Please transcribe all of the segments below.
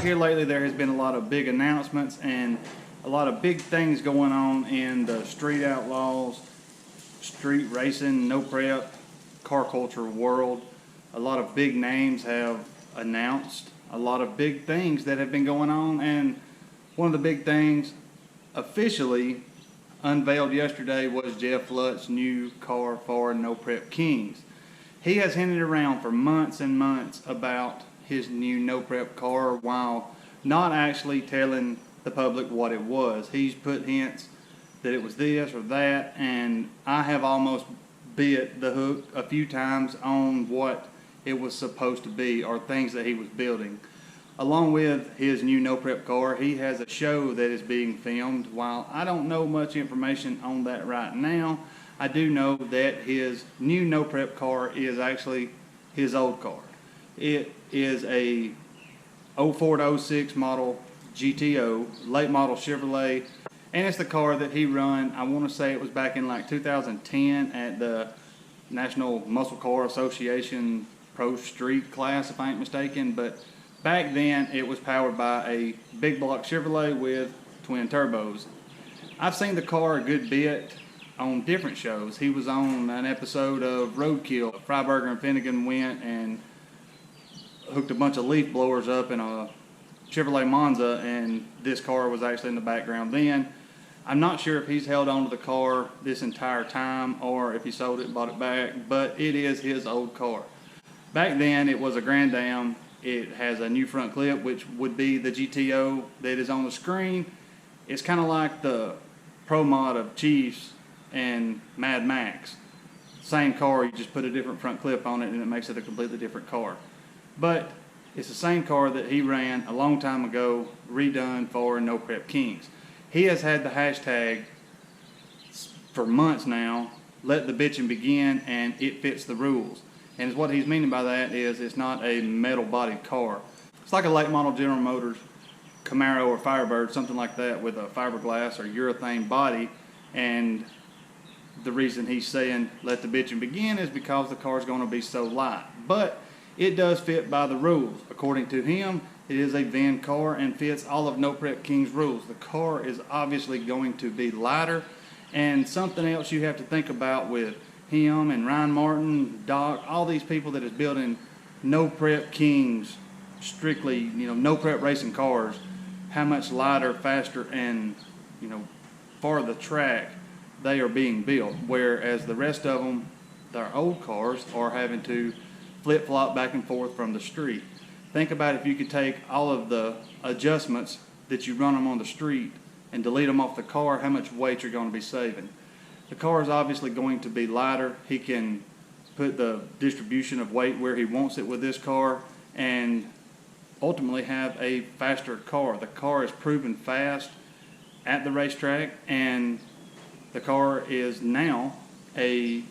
like here lately there has been a lot of big announcements and a lot of big things going on in the street outlaws, street racing, no prep, car culture world. A lot of big names have announced a lot of big things that have been going on, and one of the big things officially unveiled yesterday was Jeff LUTZ's new car for No Prep Kings. He has hinted around for months and months about his new no prep car while not actually telling the public what it was. He's put hints that it was this or that, and I have almost bit the hook a few times on what it was supposed to be or things that he was building. Along with his new no prep car, he has a show that is being filmed. While I don't know much information on that right now, I do know that his new no prep car is actually his old car. It is a 04 to 06 model GTO, late model Chevrolet, and it's the car that he run. I want to say it was back in like 2010 at the National Muscle Car Association Pro Street class, if I ain't mistaken. But back then it was powered by a big block Chevrolet with twin turbos. I've seen the car a good bit on different shows. He was on an episode of Roadkill. Freiberger and Finnegan went and hooked a bunch of leaf blowers up in a Chevrolet Monza, and this car was actually in the background then. I'm not sure if he's held on to the car this entire time or if he sold it and bought it back, but it is his old car. Back then it was a Grand Am. It has a new front clip, which would be the GTO that is on the screen. It's kind of like the Pro Mod of Chiefs and Mad Max. Same car, you just put a different front clip on it and it makes it a completely different car. But it's the same car that he ran a long time ago, redone for No Prep Kings. He has had the hashtag for months now, let the bitchin' begin, and it fits the rules. And what he's meaning by that is it's not a metal bodied car. It's like a late model General Motors Camaro or Firebird, something like that, with a fiberglass or urethane body. And the reason he's saying let the bitchin' begin is because the car is going to be so light. But it does fit by the rules. According to him, it is a van car and fits all of No Prep King's rules. The car is obviously going to be lighter. And something else you have to think about with him and Ryan Martin, Doc, all these people that is building No Prep Kings, strictly, no prep racing cars, how much lighter, faster, and, for the track they are being built. Whereas the rest of them, their old cars, are having to flip-flop back and forth from the street. Think about if you could take all of the adjustments that you run them on the street and delete them off the car, how much weight you're going to be saving. The car is obviously going to be lighter. He can put the distribution of weight where he wants it with this car and ultimately have a faster car. The car is proven fast at the racetrack, and the car is now a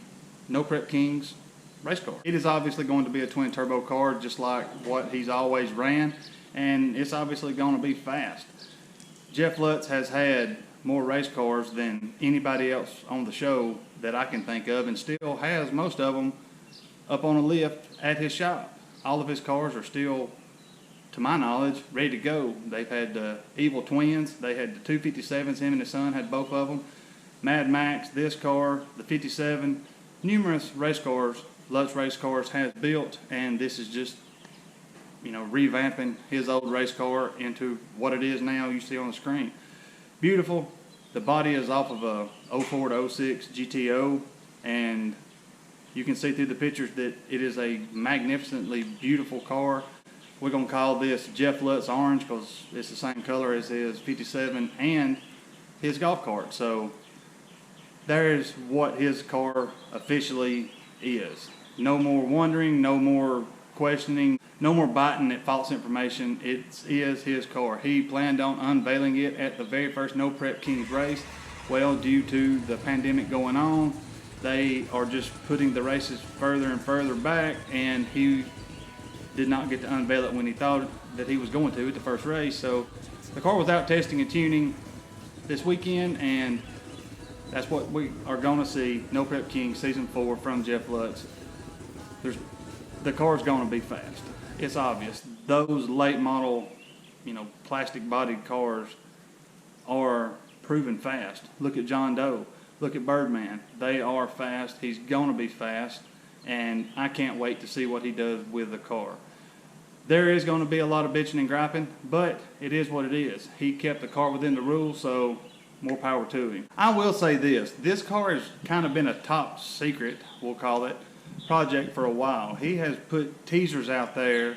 No Prep Kings race car. It is obviously going to be a twin turbo car, just like what he's always ran, and it's obviously going to be fast. Jeff LUTZ has had more race cars than anybody else on the show that I can think of, and still has most of them up on a lift at his shop. All of his cars are still, to my knowledge, ready to go. They've had the Evil Twins, they had the 257s, him and his son had both of them. Mad Max, this car, the 57, numerous race cars LUTZ Race Cars has built, and this is just, revamping his old race car into what it is now you see on the screen. Beautiful. The body is off of a 04 to 06 GTO, and you can see through the pictures that it is a magnificently beautiful car. We're going to call this Jeff LUTZ Orange because it's the same color as his 57 and his golf cart. So there's what his car officially is. No more wondering, no more questioning, no more biting at false information. It is his car. He planned on unveiling it at the very first No Prep Kings race. Well, due to the pandemic going on, they are just putting the races further and further back, and he did not get to unveil it when he thought that he was going to at the first race. So the car was out testing and tuning this weekend, and that's what we are going to see. No Prep Kings Season 4 from Jeff LUTZ. The car's going to be fast. It's obvious. Those late model plastic bodied cars are proven fast. Look at John Doe. Look at Birdman. They are fast. He's going to be fast. And I can't wait to see what he does with the car. There is going to be a lot of bitching and griping, but it is what it is. He kept the car within the rules, so more power to him. I will say this. This car has kind of been a top secret, we'll call it, project for a while. He has put teasers out there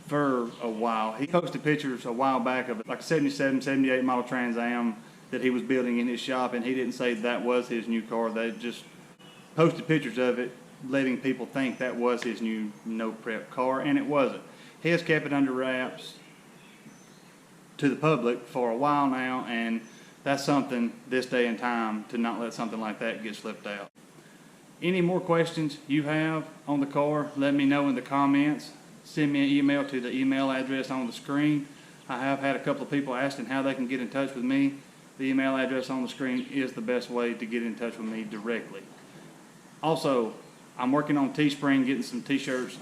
for a while. He posted pictures a while back of like a 77, 78 model Trans Am that he was building in his shop, and he didn't say that was his new car. They just posted pictures of it, letting people think that was his new no prep car, and it wasn't. He has kept it under wraps to the public for a while now, and that's something this day and time to not let something like that get slipped out. Any more questions you have on the car, let me know in the comments. Send me an email to the email address on the screen. I have had a couple of people asking how they can get in touch with me. The email address on the screen is the best way to get in touch with me directly. Also, I'm working on Teespring, getting some t-shirts,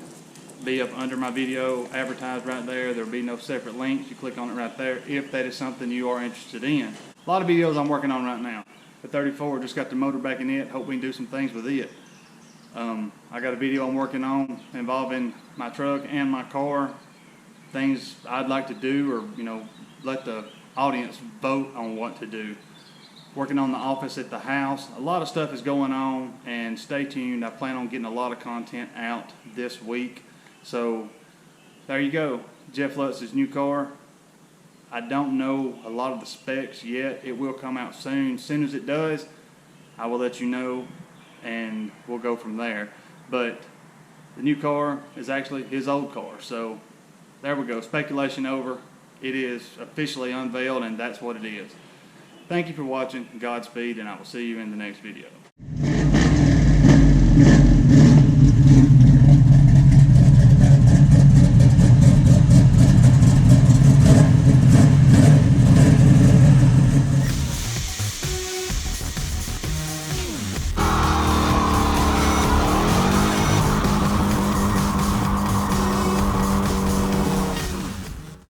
be up under my video, advertised right there. There'll be no separate links. You click on it right there if that is something you are interested in. A lot of videos I'm working on right now. The 34 just got the motor back in it. Hope we can do some things with it. I got a video I'm working on involving my truck and my car. Things I'd like to do, or let the audience vote on what to do. Working on the office at the house. A lot of stuff is going on, and stay tuned. I plan on getting a lot of content out this week. So there you go. Jeff Lutz's new car. I don't know a lot of the specs yet. It will come out soon. As soon as it does, I will let you know, and we'll go from there. But the new car is actually his old car. So there we go. Speculation over. It is officially unveiled, and that's what it is. Thank you for watching. Godspeed, and I will see you in the next video.